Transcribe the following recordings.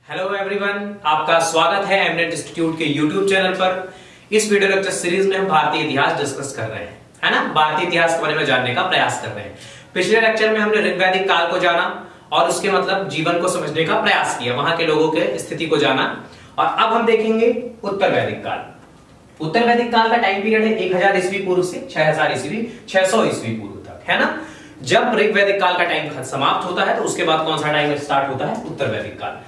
Hello everyone, आपका स्वागत है एमनेट इंस्टीट्यूट के यूट्यूब चैनल पर। इस वीडियो लेक्चर सीरीज में हम भारतीय इतिहास डिस्कस कर रहे हैं, है ना। भारतीय इतिहास के बारे में जानने का प्रयास कर रहे हैं। पिछले लेक्चर में हमने ऋग्वैदिक काल को जाना और उसके मतलब जीवन को समझने का प्रयास किया, वहां के लोगों के स्थिति को जाना। और अब हम देखेंगे उत्तर वैदिक काल। उत्तर वैदिक काल का टाइम पीरियड है 1000 ईस्वी पूर्व से 6000 ईस्वी 600 ईस्वी पूर्व तक, है ना। जब ऋग्वैदिक काल का टाइम समाप्त होता है तो उसके बाद कौन सा टाइम स्टार्ट होता है? उत्तर वैदिक काल।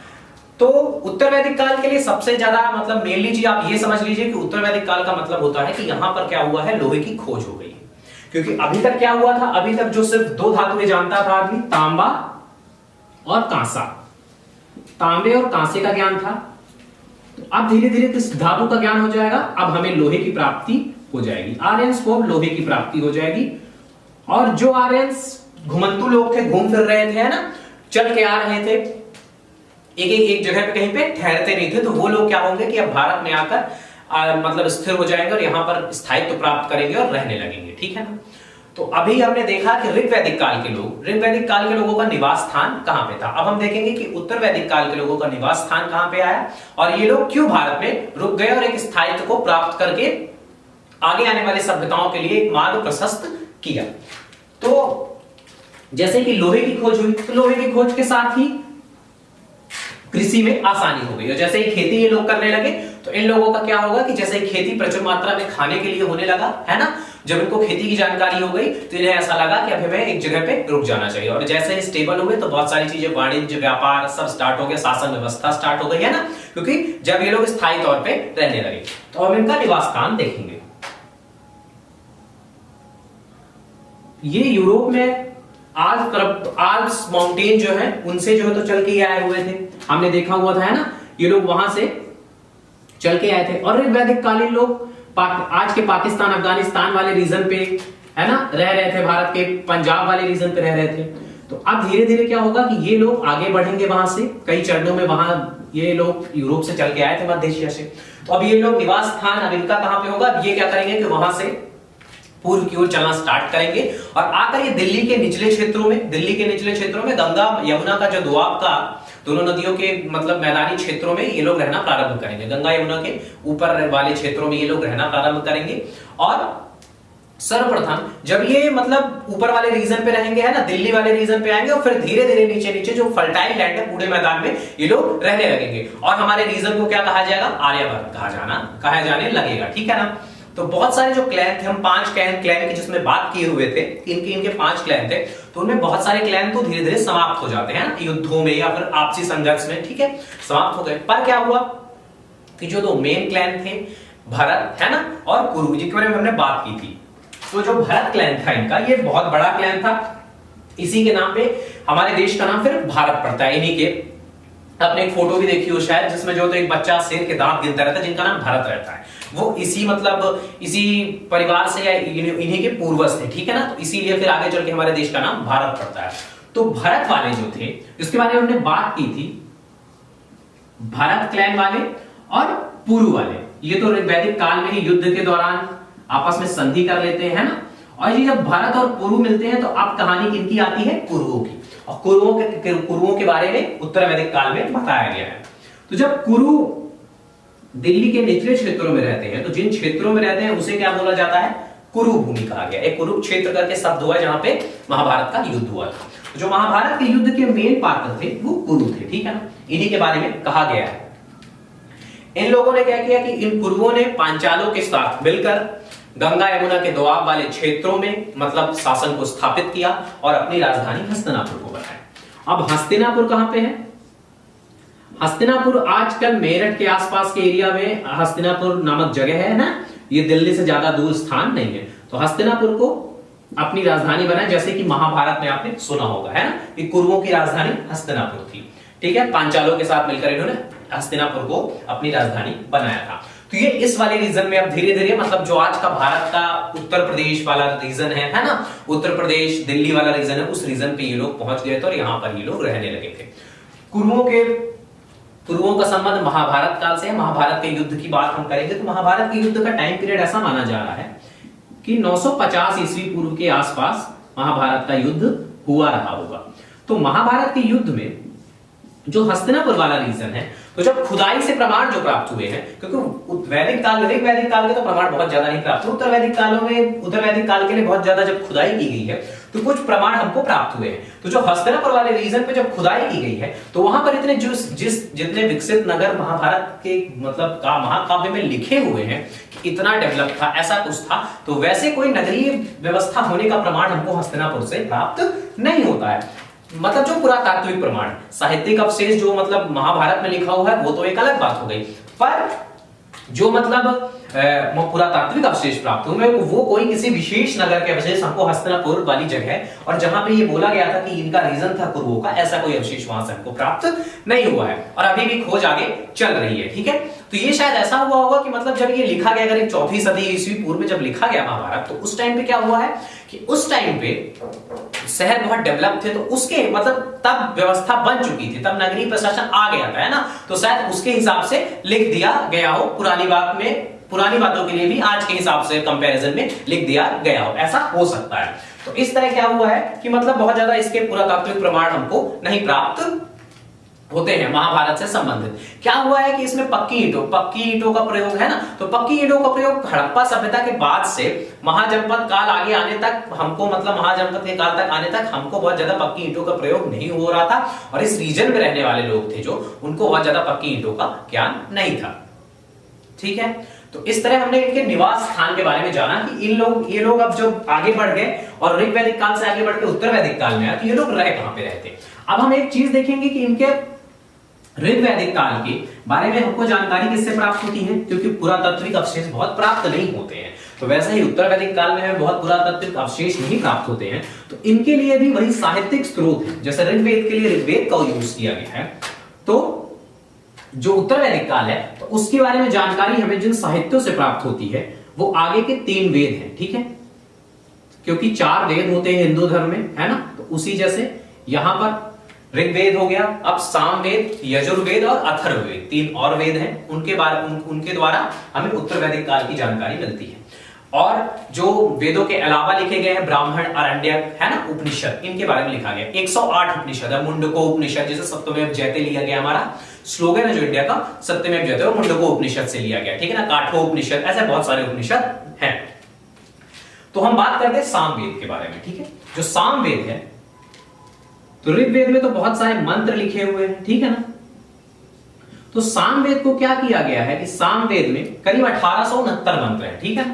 तो उत्तर वैदिक काल के लिए सबसे ज्यादा मतलब मेनली चीज आप ये समझ लीजिए कि उत्तर वैदिक काल का मतलब होता है कि यहां पर क्या हुआ है, लोहे की खोज हो गई है। क्योंकि अभी तक क्या हुआ था, अभी तक जो सिर्फ दो धातुएं जानता था आदमी, तांबा और कांसा। तांबे और कांसे का ज्ञान था। तो अब धीरे धीरे किस धातु का ज्ञान हो जाएगा, अब हमें लोहे की प्राप्ति हो जाएगी। आर्यंस को अब लोहे की प्राप्ति हो जाएगी। और जो आर्यंस घुमंतु लोग थे, घूम फिर रहे थे, है ना, चल के आ रहे थे, एक जगह पे कहीं पे ठहरते नहीं थे, तो वो लोग क्या होंगे कि अब भारत में आकर मतलब स्थिर हो जाएंगे और यहाँ पर स्थायित्व प्राप्त करेंगे और रहने लगेंगे, ठीक है ना। तो अभी हमने देखा कि ऋग्वैदिक काल के लोगों का निवास स्थान कहां पे था। अब हम देखेंगे कि उत्तर वैदिक काल के लोगों का निवास स्थान कहां पे आया और ये लोग क्यों भारत में रुक गए और एक स्थायित्व को प्राप्त करके आगे आने वाली सभ्यताओं के लिए एक मार्ग प्रशस्त किया। तो जैसे कि लोहे की खोज हुई, तो लोहे की खोज के साथ ही कृषि में आसानी हो गई। और जैसे ही खेती ये लोग करने लगे तो इन लोगों का क्या होगा कि जैसे ही खेती प्रचुर मात्रा में खाने के लिए होने लगा, है ना, जब इनको खेती की जानकारी हो गई तो इन्हें ऐसा लगा कि अब हमें एक जगह पे रुक जाना चाहिए। और जैसे ही स्टेबल हुए तो बहुत सारी चीजें, वाणिज्य, व्यापार सब स्टार्ट हो गया, शासन व्यवस्था स्टार्ट हो गई, है ना। क्योंकि जब ये लोग स्थायी तौर पे रहने लगे तो अब इनका निवास स्थान देखेंगे। ये यूरोप में आल्प्स माउंटेन जो है उनसे जो है तो चल के आए हुए थे, हमने देखा हुआ था, है ना। ये लोग वहां से चल के आए थे। और वैदिक कालीन लोग आज के पाकिस्तान, अफगानिस्तान वाले रीजन पे, है ना, रह रहे थे, भारत के पंजाब वाले रीजन पे रह रहे थे। तो अब धीरे धीरे क्या होगा कि ये लोग आगे बढ़ेंगे वहां से, कई चरणों में। वहां ये लोग यूरोप से चल के आए थे, मध्य एशिया से। तो अब ये लोग निवास स्थान अब इनका कहां पे होगा, ये क्या करेंगे कि वहां से पूर्व की ओर चलना स्टार्ट करेंगे और आकर ये दिल्ली के निचले क्षेत्रों में गंगा यमुना का जो दोआब का, दोनों नदियों के मतलब मैदानी क्षेत्रों में ये लोग रहना प्रारंभ करेंगे। गंगा यमुना के ऊपर वाले क्षेत्रों में ये लोग रहना प्रारंभ करेंगे। और सर्वप्रथम जब ये मतलब ऊपर वाले रीजन पे रहेंगे, है ना, दिल्ली वाले रीजन पे आएंगे और फिर धीरे धीरे नीचे नीचे जो फर्टाइल लैंड है पूरे मैदान में ये लोग रहने लगेंगे। और हमारे रीजन को क्या कहा जाएगा, आर्यवर्त कहा जाने लगेगा, ठीक है ना। तो बहुत सारे जो क्लैन थे, हम 5 क्लैन की जिसमें बात किए हुए थे, इनके 5 क्लैन थे, तो उनमें बहुत सारे क्लैन तो धीरे धीरे समाप्त हो जाते हैं युद्धों में या फिर आपसी संघर्ष में, ठीक है, समाप्त हो गए। पर क्या हुआ कि जो 2 मेन क्लैन थे, भरत, है ना, और कुरु, जिनके बारे में हमने बात की थी, तो जो भरत क्लैन था इनका, ये बहुत बड़ा क्लैन था। इसी के नाम पे हमारे देश का नाम फिर भारत पड़ता है। इन्हीं के आपने एक फोटो भी देखी हो शायद, जिसमें जो तो एक बच्चा शेर के दांत गिनता रहता है, जिनका नाम भरत रहता है। वो इसी परिवार से या इन्हीं के पूर्वज थे, ठीक है ना। तो इसीलिए फिर आगे चल के हमारे देश का नाम भारत पड़ता है। तो भरत वाले जो थे, जिसके बारे में हमने बात की थी, भरत क्लैन वाले और पुरु वाले, ये तो वैदिक काल में ही युद्ध के दौरान आपस में संधि कर लेते हैं ना। और ये जब भरत और पुरु मिलते हैं तो अब कहानी किनकी आती है, कुरुओं की। और कुरुओं के बारे में उत्तर वैदिक काल में बताया गया है। तो जब कुरु दिल्ली के निचले क्षेत्रों में रहते हैं, तो जिन क्षेत्रों में रहते हैं उसे क्या बोला जाता है, कुरु भूमि कहा गया। एक कुरुक्षेत्र करके शब्द हुआ जहां पे महाभारत का युद्ध हुआ था। तो जो महाभारत के युद्ध के मेन पात्र थे वो कुरु थे, ठीक है ना। इन्हीं के बारे में कहा गया है। इन लोगों ने क्या किया कि इन कुरुओं ने पांचालों के साथ मिलकर गंगा यमुना के दोआब वाले क्षेत्रों में मतलब शासन को स्थापित किया और अपनी राजधानी हस्तिनापुर को बनाया। अब हस्तिनापुर कहां पे है? हस्तिनापुर आजकल मेरठ के आसपास के एरिया में हस्तिनापुर नामक जगह है ना, ये दिल्ली से ज्यादा दूर स्थान नहीं है। तो हस्तिनापुर को अपनी राजधानी बनाया, जैसे कि महाभारत में आपने सुना होगा, है ना, कि कुरुओं की राजधानी हस्तिनापुर थी, ठीक है। पांचालों के साथ मिलकर इन्होंने हस्तिनापुर को अपनी राजधानी बनाया था। तो ये इस वाले रीजन में अब धीरे धीरे मतलब जो आज का भारत का उत्तर प्रदेश वाला रीजन है ना, उत्तर प्रदेश दिल्ली वाला रीजन है, उस रीजन पे ये लोग पहुंच गए थे और यहाँ पर ये लोग रहने लगे थे। कुरुओं का संबंध महाभारत काल से है। महाभारत के युद्ध की बात हम करेंगे तो महाभारत के युद्ध का टाइम पीरियड ऐसा माना जा रहा है कि 950 ईस्वी पूर्व के आसपास महाभारत का युद्ध हुआ रहा होगा। तो महाभारत के युद्ध में जो हस्तिनापुर वाला रीजन है, तो जब खुदाई से प्रमाण जो प्राप्त हुए हैं, क्योंकि वैदिक काल ऋग वैदिक काल के तो प्रमाण बहुत ज्यादा नहीं प्राप्त हुए, उत्तर वैदिक काल के लिए बहुत ज्यादा जब खुदाई की गई है तो कुछ प्रमाण हमको प्राप्त हुए हैं। तो जो हस्तिनापुर वाले रीजन पे जब खुदाई की गई है तो वहां पर इतने जितने विकसित नगर महाभारत के मतलब महाकाव्य में लिखे हुए हैं कि इतना डेवलप था, ऐसा कुछ था, तो वैसे कोई नगरीय व्यवस्था होने का प्रमाण हमको हस्तिनापुर से प्राप्त नहीं होता है। मतलब जो पुरातात्विक प्रमाण, साहित्यिक अवशेष जो मतलब महाभारत में लिखा हुआ है वो तो एक अलग बात हो गई, पर जो मतलब पुरातात्विक अवशेष प्राप्त हुए वो कोई किसी विशेष नगर के अवशेष हमको हस्तिनापुर वाली जगह और जहां पे ये बोला गया था कि इनका रीजन था कुरुओं का, ऐसा कोई अवशेष वहां से हमको प्राप्त नहीं हुआ है और अभी भी खोज आगे चल रही है। ठीक है, तो ये शायद ऐसा हुआ होगा कि मतलब जब ये लिखा गया, अगर 4वीं सदी ईस्वी पूर्व में जब लिखा गया महाभारत, तो उस टाइम पे क्या हुआ है कि उस टाइम पे शहर बहुत डेवलप थे, तो उसके मतलब तब व्यवस्था बन चुकी थी, तब नगरीय प्रशासन आ गया था, है ना, तो शायद उसके हिसाब से लिख दिया गया हो, पुरानी बातों के लिए भी आज के हिसाब से कंपैरिजन में लिख दिया गया हो, ऐसा हो सकता है। तो इस तरह क्या हुआ है कि मतलब बहुत ज्यादा इसके पुरातात्विक प्रमाण हमको नहीं प्राप्त होते हैं महाभारत से संबंधित। क्या हुआ है कि इसमें पक्की ईंटों का प्रयोग है ना, तो पक्की ईंटों का प्रयोग हड़प्पा सभ्यता के बाद से महाजनपद काल आगे आने तक हमको, मतलब महाजनपद के काल तक आने तक हमको बहुत ज्यादा पक्की ईंटों का प्रयोग नहीं हो रहा था और इस रीजन में रहने वाले लोग थे जो, उनको बहुत ज्यादा पक्की ईंटों का ज्ञान नहीं था। ठीक है, तो इस तरह हमने इनके निवास स्थान के बारे में जाना कि ये लोग अब जब आगे बढ़ गए और ऋग वैदिक काल से आगे बढ़ के उत्तर वैदिक काल में आए तो ये लोग रह कहां पे रहते। अब हम एक चीज देखेंगे कि इनके ऋग वैदिक काल के बारे में हमको जानकारी किससे प्राप्त होती है, क्योंकि पुरातात्विक अवशेष बहुत प्राप्त नहीं होते हैं, तो वैसे ही उत्तर वैदिक काल में हमें बहुत पुरातात्विक अवशेष नहीं प्राप्त होते हैं, तो इनके लिए भी वही साहित्यिक स्रोत है। जैसे ऋग्वेद के लिए ऋग्वेद का यूज किया गया है, तो जो उत्तर वैदिक काल है तो उसके बारे में जानकारी हमें जिन साहित्यों से प्राप्त होती है वो आगे के 3 वेद हैं। ठीक है, क्योंकि 4 वेद होते हैं हिंदू धर्म में, है ना, तो उसी जैसे यहां पर ऋग्वेद हो गया, अब सामवेद, यजुर्वेद और अथर्ववेद 3 और वेद हैं, उनके द्वारा हमें उत्तर वैदिक काल की जानकारी मिलती है। और जो वेदों के अलावा लिखे गए हैं ब्राह्मण, अरण्यक, है ना, उपनिषद, इनके बारे में लिखा गया 108 उपनिषद है। मुंडको उपनिषद, जैसे सत्यमेव जयते लिया गया, हमारा स्लोगन है जो इंडिया का, सत्यमेव जयते, और मुंडको उपनिषद से लिया गया। ठीक है ना, काठोपनिषद, ऐसे बहुत सारे उपनिषद हैं। तो हम बात करते हैं सामवेद के बारे में। ठीक है, जो सामवेद है, तो ऋग्वेद में तो बहुत सारे मंत्र लिखे हुए हैं, ठीक है ना, तो सामवेद को क्या किया गया है कि सामवेद में करीब 1869 मंत्र है। ठीक है,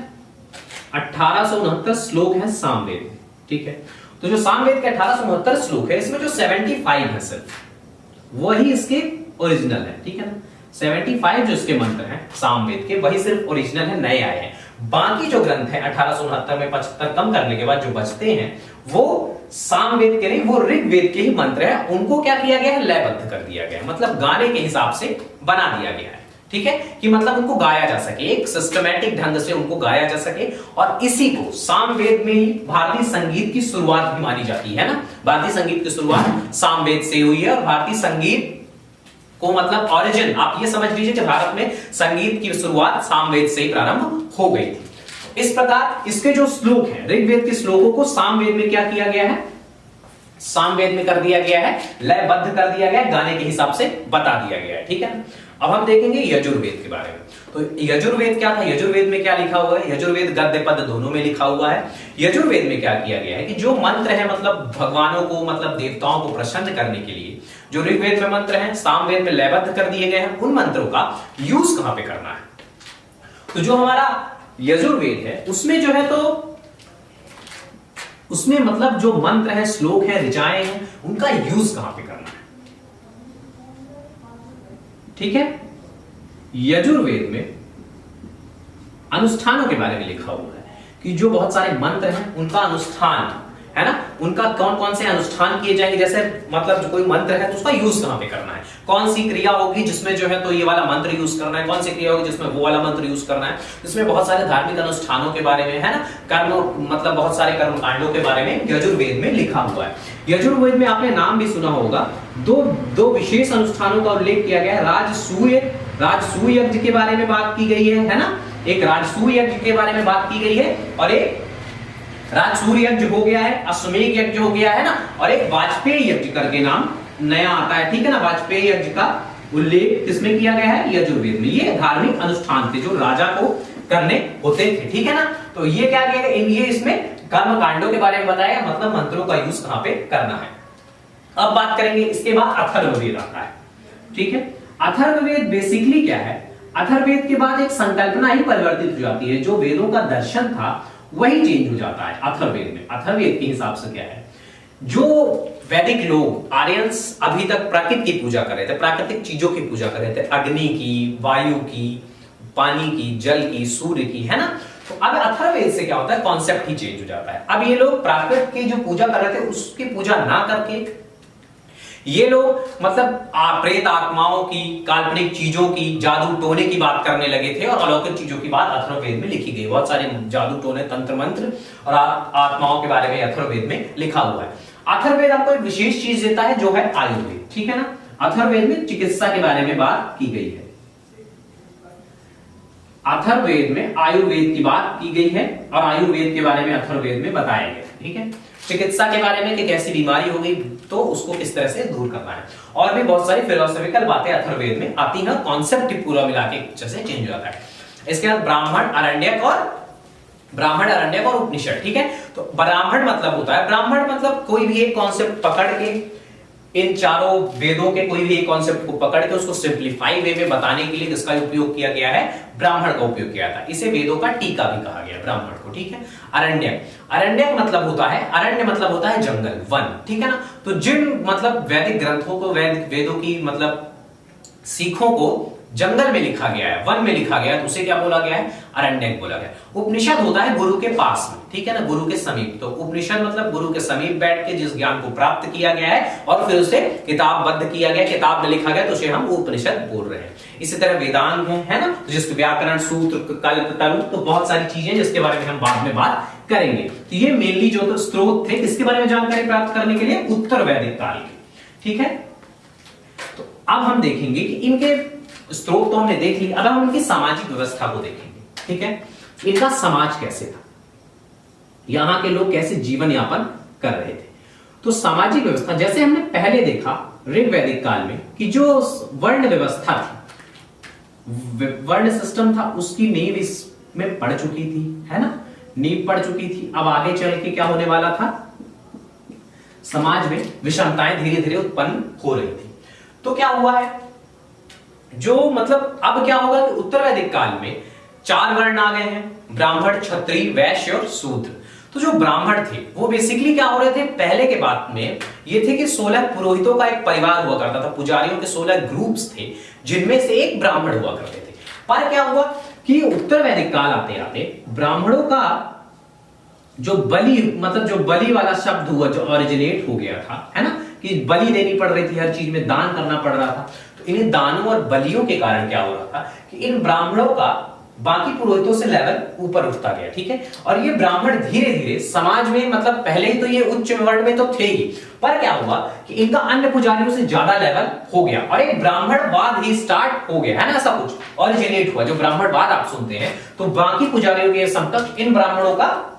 1869 श्लोक है सामवेद। ठीक है, तो जो सामवेद के 1869 श्लोक है, इसमें जो 75 है सिर्फ वही इसके ओरिजिनल है। ठीक है ना, 75 जो इसके मंत्र हैं सामवेद के, वही सिर्फ ओरिजिनल है, नए आए हैं। बाकी जो ग्रंथ है 1869 में 75 कम करने के बाद जो बचते हैं वो सामवेद के नहीं, वो ऋग्वेद के ही मंत्र है। उनको क्या किया गया है, लयबद्ध कर दिया गया है, मतलब गाने के हिसाब से बना दिया गया है। ठीक है, कि मतलब उनको गाया जा सके, एक सिस्टमैटिक ढंग से उनको गाया जा सके, और इसी को सामवेद में ही भारतीय संगीत की शुरुआत भी मानी जाती है ना। भारतीय संगीत की शुरुआत सामवेद से हुई है और भारतीय संगीत को मतलब ओरिजिन आप ये समझ लीजिए कि भारत में संगीत की शुरुआत सामवेद से ही प्रारंभ हो गई थी। इस प्रकार इसके जो श्लोक हैं, ऋग्वेद के श्लोकों को सामवेद में क्या किया गया है, सामवेद में कर दिया गया है, लयबद्ध कर दिया गया है, गाने के हिसाब से बता दिया गया है। ठीक है, अब हम देखेंगे यजुर्वेद के बारे में। तो यजुर्वेद क्या था, यजुर्वेद में क्या लिखा हुआ है, यजुर्वेद गद्य पद दोनों में लिखा हुआ है। यजुर्वेद में क्या किया गया है कि जो मंत्र है मतलब भगवानों को, मतलब देवताओं को प्रसन्न करने के लिए जो ऋग्वेद में मंत्र हैं सामवेद में लयबद्ध कर दिए गए हैं, उन मंत्रों का यूज कहां पे करना है। तो जो हमारा यजुर्वेद है उसमें जो है, तो उसमें मतलब जो मंत्र है, श्लोक है, ऋचाएं हैं, उनका यूज कहां पे करना है। ठीक है, यजुर्वेद में अनुष्ठानों के बारे में लिखा हुआ है कि जो बहुत सारे मंत्र हैं उनका अनुष्ठान है ना, उनका कौन कौन से अनुष्ठान किए जाएंगे। जैसे मतलब जो कोई मंत्र है तो उसका यूज कहां पे करना है, कौन सी क्रिया होगी जिसमें जो है तो ये वाला मंत्र यूज करना है, कौन सी क्रिया होगी जिसमें वो वाला मंत्र यूज करना है। इसमें बहुत सारे धार्मिक अनुष्ठानों के बारे में, है ना, कर्म, मतलब बहुत सारे कर्म कांडों के बारे में यजुर्वेद में लिखा हुआ है। यजुर्वेद में आपने नाम भी सुना होगा, दो विशेष अनुष्ठानों का उल्लेख किया गया है। राजसूय यज्ञ के बारे में बात की गई है ना, एक राजसूय यज्ञ के बारे में बात की गई है, और एक राजसूय यज्ञ हो गया है, अश्वमेध यज्ञ हो गया है ना, और एक वाजपेयी यज्ञ करके नाम नया आता है, ठीक है ना। वाजपेयी यज्ञ का उल्लेख किसमें किया गया है? यजुर्वेद में। ये धार्मिक अनुष्ठान थे जो राजा को करने होते थे, ठीक है ना। तो ये क्या किया गया? ये इसमें कर्म कांडों के बारे में बताया, मतलब मंत्रों का यूज कहां पे करना है। अब बात करेंगे, इसके बाद अथर्ववेद आता है, ठीक है। अथर्ववेद बेसिकली क्या है? अथर्ववेद के बाद एक संकल्पना ही परिवर्तित हो जाती है, जो वेदों का दर्शन था वही चेंज हो जाता है अथर्ववेद में। अथर्ववेद के हिसाब से क्या है, जो वैदिक लोग आर्यंस अभी तक प्रकृति की पूजा कर रहे थे, प्राकृतिक चीजों की पूजा कर रहे थे, अग्नि की, वायु की, पानी की, जल की, सूर्य की, है ना। तो अब अथर्ववेद से क्या होता है? कॉन्सेप्ट ही चेंज हो जाता है। अब ये लोग प्राकृत की जो पूजा कर रहे थे उसकी पूजा ना करके ये लोग मतलब प्रेत आत्माओं की, काल्पनिक चीजों की, जादू टोने की बात करने लगे थे, और अलौकिक चीजों की बात अथर्ववेद में लिखी गई। बहुत सारे जादू टोने, तंत्र मंत्र और आत्माओं के बारे में अथर्ववेद में लिखा हुआ है। अथर्ववेद आपको एक विशेष चीज देता है जो है आयुर्वेद, ठीक है ना। अथर्ववेद में चिकित्सा के बारे में बात की गई है। अथर्ववेद में आयुर्वेद की बात की गई है और आयुर्वेद के बारे में अथर्ववेद में बताया गया, ठीक है। चिकित्सा के बारे में कि कैसी बीमारी हो गई तो उसको किस तरह से दूर करना है, और भी बहुत सारी फिलोसॉफिकल बातें अथर्ववेद में आती हैं। कॉन्सेप्ट पूरा मिला के जैसे चेंज हो जाता है। इसके बाद ब्राह्मण, अरण्यक और उपनिषद, ठीक है। तो ब्राह्मण मतलब होता है, ब्राह्मण मतलब कोई भी एक कॉन्सेप्ट पकड़ के, इन चारों वेदों के कोई भी एक कॉन्सेप्ट को पकड़ के उसको सिंप्लीफाई वे में बताने के लिए किसका उपयोग किया गया है? ब्राह्मण का उपयोग किया था। इसे वेदों का टीका भी कहा गया ब्राह्मण को, ठीक है। अरण्यक मतलब होता है, अरण्य मतलब होता है जंगल, वन, ठीक है ना। तो जिन मतलब वैदिक ग्रंथों को, वेदों की मतलब सीखों को जंगल में लिखा गया है, वन में लिखा गया है, तो उसे क्या बोला गया है? अरण्यक बोला गया। उपनिषद होता है गुरु के पास में, ठीक है ना, गुरु के समीप। तो उपनिषद मतलब गुरु के समीप बैठ के जिस ज्ञान को प्राप्त किया गया है और फिर उसे किताबबद्ध किया गया, किताब में लिखा गया, तो उसे हम उपनिषद बोल रहे हैं। इसी तरह वेदांत है ना, तो जिसके व्याकरण, सूत्र, कल्प, तर्क, तो बहुत सारी चीजें जिसके बारे में हम बाद में बात करेंगे। तो ये मेनली जो तो स्रोत थे किसके बारे में जानकारी प्राप्त करने के लिए? उत्तर वैदिक काल के, ठीक है। तो अब हम देखेंगे कि इनके स्रोत तो हमने देख लिया, अब हम इनकी सामाजिक व्यवस्था को देखेंगे, ठीक है। इनका समाज कैसे था, यहां के लोग कैसे जीवन यापन कर रहे थे। तो सामाजिक व्यवस्था जैसे हमने पहले देखा ऋग्वैदिक काल में कि जो वर्ण व्यवस्था थी, वर्ण सिस्टम था, उसकी नींव इसमें पड़ चुकी थी, है ना, नींव पड़ चुकी थी। अब आगे चल के क्या होने वाला था? समाज में विषमताएं धीरे धीरे उत्पन्न हो रही थी। तो क्या हुआ है, जो मतलब अब क्या होगा कि उत्तर वैदिक काल में 4 वर्ण आ गए हैं, ब्राह्मण, क्षत्रिय, वैश्य और शूद्र। तो जो ब्राह्मण थे वो बेसिकली क्या हो रहे थे पहले के बाद में, ये थे कि 16 पुरोहितों का एक परिवार हुआ करता था, पुजारियों के 16 ग्रुप्स थे, जिनमें से एक ब्राह्मण हुआ करते थे। पर क्या हुआ कि उत्तर वैदिक काल आते आते ब्राह्मणों का जो बलि, मतलब जो बलि वाला शब्द हुआ, जो ओरिजिनेट हो गया था, है ना, कि बलि देनी पड़ रही थी, हर चीज में दान करना पड़ रहा था। तो इन दानों और बलियों के कारण क्या हो रहा था कि इन ब्राह्मणों का बाकी पुरोहितों से लेवल ऊपर उठता गया, ठीक है। और ये ब्राह्मण धीरे धीरे समाज में, मतलब पहले ही तो ये उच्च वर्ण में तो थे ही, पर क्या हुआ कि इनका अन्य पुजारियों से ज्यादा लेवल हो गया और एक ब्राह्मणवाद ही स्टार्ट हो गया, है ना, ऐसा कुछ ओरिजिनेट हुआ। जो ब्राह्मणवाद आप सुनते हैं, तो बाकी पुजारियों के समकक्ष इन ब्राह्मणों का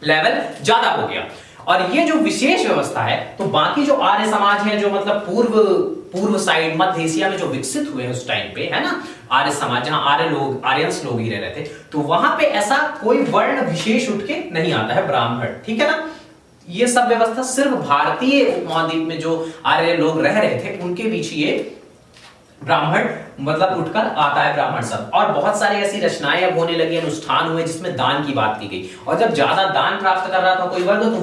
लेवल ज्यादा हो गया। और ये जो विशेष व्यवस्था है, तो बाकी जो आर्य समाज है, जो मतलब पूर्व साइड मध्य एशिया में जो विकसित हुए हैं उस टाइम पे, है ना, आर्य समाज, जहां आर्यंस लोग ही रह रहे थे, तो वहां पे ऐसा कोई वर्ण विशेष उठ के नहीं आता है, ब्राह्मण, ठीक है ना। ये सब व्यवस्था सिर्फ भारतीय उपमहाद्वीप में जो आर्य लोग रह रहे थे उनके बीच ये ब्राह्मण मतलब उठकर आता है, ब्राह्मण सब। और बहुत सारी ऐसी रचनाएं अब होने लगी, अनुष्ठान हुए जिसमें दान की बात की गई, और जब ज्यादा दान प्राप्त कर रहा था कोई वर्ग, तो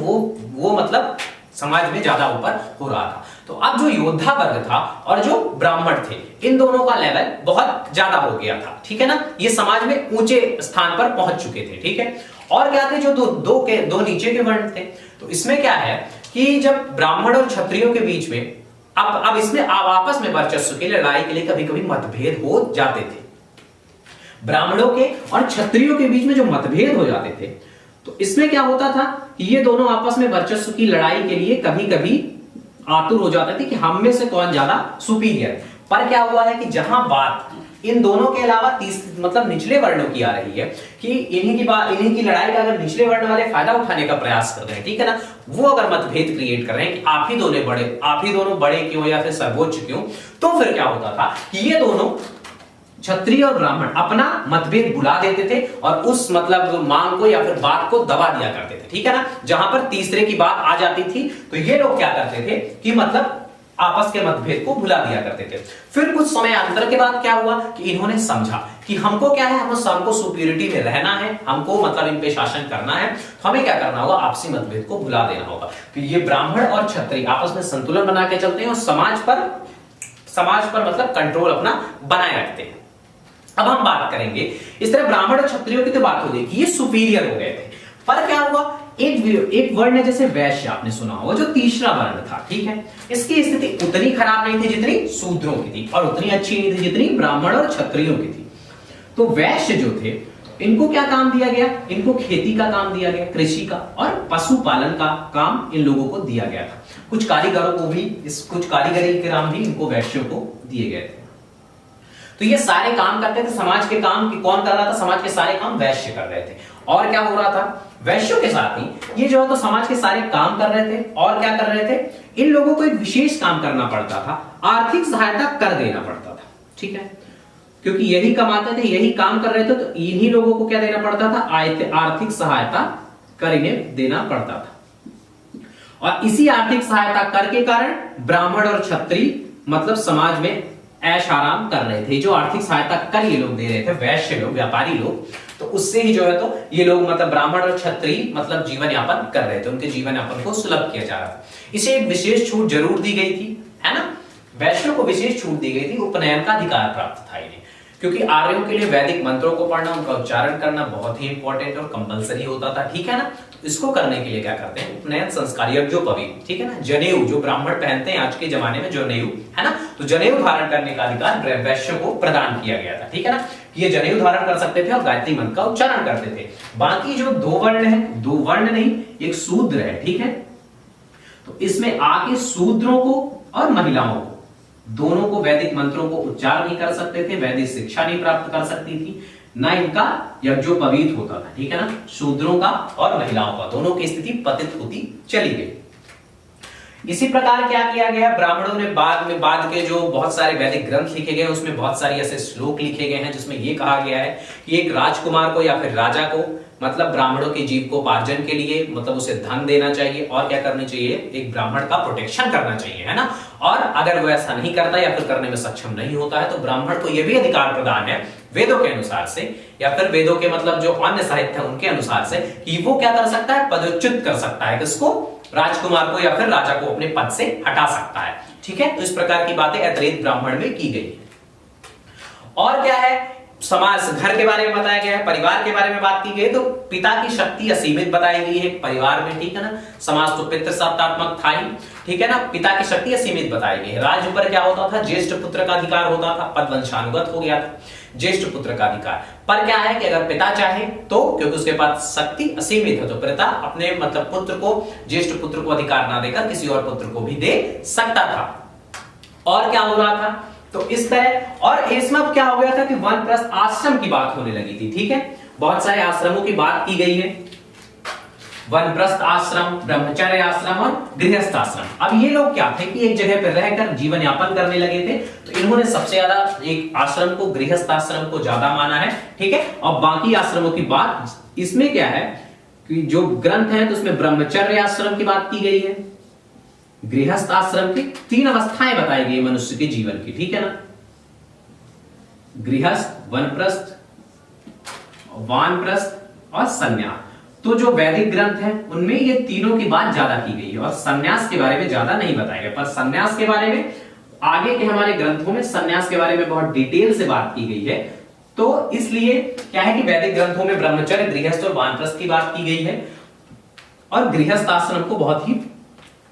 वो मतलब समाज में ज्यादा ऊपर हो रहा था। तो अब जो योद्धा वर्ग था और जो ब्राह्मण थे, इन दोनों का लेवल बहुत ज्यादा हो गया था, ठीक है ना। ये समाज में ऊंचे स्थान पर पहुंच चुके थे, ठीक है। और क्या थे, जो दो नीचे के वर्ण थे, तो इसमें क्या है कि जब ब्राह्मण और क्षत्रियों के बीच में अब इसमें आपस में वर्चस्व के लिए, लड़ाई के लिए कभी कभी मतभेद हो जाते थे। ब्राह्मणों के और क्षत्रियों के बीच में जो मतभेद हो जाते थे, तो इसमें क्या होता था कि ये दोनों आपस में वर्चस्व की लड़ाई के लिए कभी कभी आतुर हो जाते थे कि हम में से कौन ज्यादा सुपीरियर। पर क्या हुआ है कि जहां बात इन दोनों के अलावा मतलब निचले वर्णों की आ रही है कि इन्हीं की लड़ाई का अगर निचले वर्ण वाले फायदा उठाने का प्रयास कर रहे हैं, ठीक है ना, वो अगर मतभेद क्रिएट कर रहे हैं कि आप ही दोनों बड़े क्यों या फिर सर्वोच्च क्यों, तो फिर क्या होता था कि ये दोनों क्षत्रिय और ब्राह्मण अपना मतभेद बुला देते थे और उस मतलब मांग को या फिर बात को दबा दिया करते थे, ठीक है ना। जहां पर तीसरे की बात आ जाती थी तो ये लोग क्या करते थे कि मतलब आपस के मतभेद को भुला दिया करते थे। फिर कुछ समय अंतर के बाद क्या हुआ कि इन्होंने समझा कि हमको क्या है, हमको सुपीरियरिटी में रहना है, हमको मतलब इन पे शासन करना है, तो हमें क्या करना होगा, आपसी मतभेद को भुला देना होगा। तो ये ब्राह्मण और क्षत्रिय आपस में संतुलन बना के चलते हैं और समाज पर मतलब कंट्रोल अपना बनाए रखते हैं। अब हम बात करेंगे इस तरह ब्राह्मण और क्षत्रियों की तो बात हो गई कि ये सुपीरियर हो गए थे, पर क्या हुआ, एक वर्ण है जैसे वैश्य, आपने सुना होगा, जो तीसरा वर्ण था, ठीक है, इसकी स्थिति उतनी खराब नहीं थी जितनी शूद्रों की थी और उतनी अच्छी नहीं थी जितनी ब्राह्मण और क्षत्रियों की थी। तो वैश्य जो थे इनको क्या काम दिया गया, इनको खेती का काम दिया गया, कृषि का और पशुपालन का काम इन लोगों को दिया गया था। कुछ कारीगरी के काम भी इनको वैश्यों को दिए गए थे। तो ये सारे काम करते थे, समाज के काम की कौन कर रहा था, समाज के सारे काम वैश्य कर रहे थे। और क्या हो रहा था, वैश्यों के साथ ही ये जो है तो समाज के सारे काम कर रहे थे और क्या कर रहे थे, इन लोगों को एक विशेष काम करना पड़ता था, आर्थिक सहायता कर देना पड़ता था, ठीक है, क्योंकि यही कमाते थे, यही काम कर रहे थे, तो इन्हीं लोगों को क्या देना पड़ता था, आर्थिक सहायता कर इन्हें देना पड़ता था। और इसी आर्थिक सहायता कर के कारण ब्राह्मण और क्षत्रिय मतलब समाज में ऐश आराम कर रहे थे। जो आर्थिक सहायता कर ये लोग दे रहे थे, वैश्य लोग, व्यापारी लोग, तो उससे ही जो है तो ये लोग मतलब ब्राह्मण और क्षत्रिय मतलब जीवन यापन कर रहे थे, उनके जीवन यापन को सुलभ किया जा रहा था। इसे एक विशेष छूट जरूर दी गई थी, है ना, वैश्यों को विशेष छूट दी गई थी, उपनयन का अधिकार प्राप्त था इन्हें, क्योंकि आर्यों के लिए वैदिक मंत्रों को पढ़ना, उनका उच्चारण करना बहुत ही इंपॉर्टेंट और कंपलसरी होता था, ठीक है ना। तो इसको करने के लिए क्या करते हैं, उपनयन संस्कार, यज्ञोपवीत, ठीक है ना, जनेऊ जो ब्राह्मण पहनते हैं आज के जमाने में, जनेऊ, है ना, तो जनेऊ धारण करने का अधिकार वैश्यों को प्रदान किया गया था, ठीक है ना। ये जनेऊ धारण कर सकते थे और गायत्री मंत्र का उच्चारण करते थे। बाकी जो दो वर्ण है, दो वर्ण नहीं, एक शूद्र है, ठीक है, तो इसमें आके शूद्रों को और महिलाओं को दोनों को वैदिक मंत्रों को उच्चार नहीं कर सकते थे, वैदिक शिक्षा नहीं प्राप्त कर सकती थी, ना इनका यज्ञोपवीत होता था, ठीक है ना। शूद्रों का और महिलाओं का दोनों की स्थिति पतित होती चली गई। इसी प्रकार क्या किया गया, ब्राह्मणों ने बाद के जो बहुत सारे वैदिक ग्रंथ लिखे गए उसमें बहुत सारे ऐसे श्लोक लिखे गए हैं जिसमें यह कहा गया है कि एक राजकुमार को या फिर राजा को मतलब ब्राह्मणों के जीविकोपार्जन के लिए मतलब उसे धन देना चाहिए और क्या करनी चाहिए, एक ब्राह्मण का प्रोटेक्शन करना चाहिए, है ना। और अगर वो ऐसा नहीं करता या फिर करने में सक्षम नहीं होता है तो ब्राह्मण को यह भी अधिकार प्रदान है वेदों के अनुसार से या फिर वेदों के मतलब जो अन्य साहित्य है उनके अनुसार से कि वो क्या कर सकता है, पदच्युत कर सकता है किसको, राजकुमार को या फिर राजा को अपने पद से हटा सकता है, ठीक है। तो इस प्रकार की बातें ऐतरेय ब्राह्मण में की गई। और क्या है, समाज, घर के बारे में बताया गया है, परिवार के बारे में बात की गई, तो पिता की शक्ति असीमित बताई गई है परिवार में, ठीक है ना। समाज तो पितृसत्तात्मक था ही, ठीक है ना, पिता की शक्ति असीमित बताई गई है। राज्य पर क्या होता था, ज्येष्ठ पुत्र का अधिकार होता था, पद वंशानुगत हो गया था, ज्येष्ठ पुत्र का अधिकार। पर क्या है कि अगर पिता चाहे तो, क्योंकि उसके पास शक्ति असीमित है, तो पिता अपने मतलब पुत्र को, ज्येष्ठ पुत्र को अधिकार ना देकर किसी और पुत्र को भी दे सकता था। और क्या हो रहा था, तो इस तरह, और इसमें क्या हो गया था कि वानप्रस्थ आश्रम की बात होने लगी थी, ठीक है। बहुत सारे आश्रमों की बात की गई है, वानप्रस्थ आश्रम, ब्रह्मचर्य आश्रम और गृहस्थ आश्रम। अब ये लोग क्या थे कि एक जगह पर रहकर जीवन यापन करने लगे थे, तो इन्होंने सबसे ज्यादा एक आश्रम को, गृहस्थ आश्रम को ज्यादा माना है, ठीक है। और बाकी आश्रमों की बात इसमें क्या है कि जो ग्रंथ है तो उसमें ब्रह्मचर्य आश्रम की बात की गई है, गृहस्थ आश्रम की 3 अवस्थाएं बताई गई मनुष्य के जीवन की, ठीक है ना, गृहस्थ, वनप्रस्थ, वानप्रस्थ और संन्यास। तो जो वैदिक ग्रंथ है उनमें ये तीनों की बात ज्यादा की गई है और संन्यास के बारे में ज्यादा नहीं बताया गया, पर संन्यास के बारे में आगे के हमारे ग्रंथों में संन्यास के बारे में बहुत डिटेल से बात की गई है। तो इसलिए क्या है कि वैदिक ग्रंथों में ब्रह्मचर्य, गृहस्थ और वानप्रस्थ की बात की गई है और गृहस्थ आश्रम को बहुत ही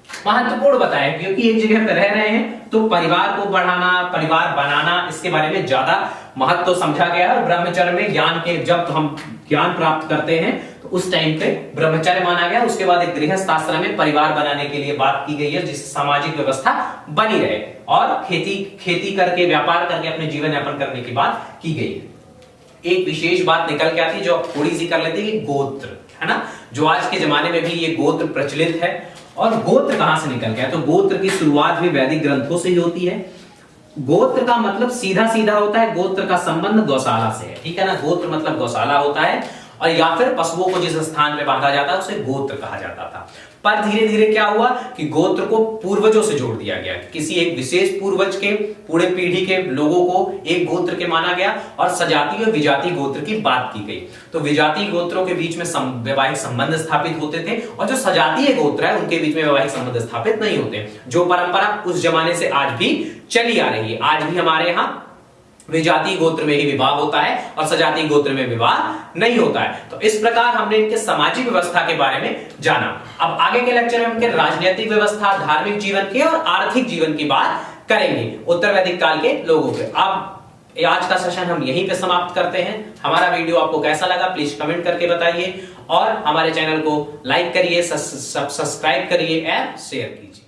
महत्वपूर्ण बताया, क्योंकि एक जगह पर रह रहे हैं तो परिवार को बढ़ाना, परिवार बनाना, इसके बारे में ज्यादा महत्व समझा गया है। और ब्रह्मचर्य में ज्ञान के, जब हम ज्ञान प्राप्त करते हैं तो उस टाइम पे ब्रह्मचर्य माना गया। उसके बाद एक गृहस्थ आश्रम में परिवार बनाने के लिए बात की गई है, जिससे सामाजिक व्यवस्था बनी रहे, और खेती करके व्यापार करके अपने जीवन यापन करने की बात की गई है। एक विशेष बात निकल के आती है जो थोड़ी सी कर लेते हैं, गोत्र, है ना, जो आज के जमाने में भी ये गोत्र प्रचलित है। और गोत्र कहां से निकल गया? तो गोत्र की शुरुआत भी वैदिक ग्रंथों से ही होती है। गोत्र का मतलब सीधा सीधा होता है, गोत्र का संबंध गौशाला से है, ठीक है ना। गोत्र मतलब गौशाला होता है, और या फिर पशुओं को जिस स्थान पे बांधा जाता है उसे गोत्र कहा जाता था। पर धीरे धीरे क्या हुआ कि गोत्र को पूर्वजों से जोड़ दिया गया, किसी एक विशेष पूर्वज के पूरे पीढ़ी के लोगों को एक गोत्र के माना गया, और सजातीय और विजातीय गोत्र की बात की गई। तो विजातीय गोत्रों के बीच में वैवाहिक संबंध स्थापित होते थे, और जो सजातीय गोत्र है उनके बीच में वैवाहिक संबंध स्थापित नहीं होते, जो परंपरा उस जमाने से आज भी चली आ रही है। आज भी हमारे यहाँ विजातीय गोत्र में ही विवाह होता है और सजातीय गोत्र में विवाह नहीं होता है। तो इस प्रकार हमने इनके सामाजिक व्यवस्था के बारे में जाना। अब आगे के लेक्चर में हम इनके राजनीतिक व्यवस्था, धार्मिक जीवन के और आर्थिक जीवन की बात करेंगे उत्तर वैदिक काल के लोगों पे। अब आज का सेशन हम यहीं पे समाप्त करते हैं। हमारा वीडियो आपको कैसा लगा प्लीज कमेंट करके बताइए, और हमारे चैनल को लाइक करिए, सब्सक्राइब करिए और शेयर कीजिए।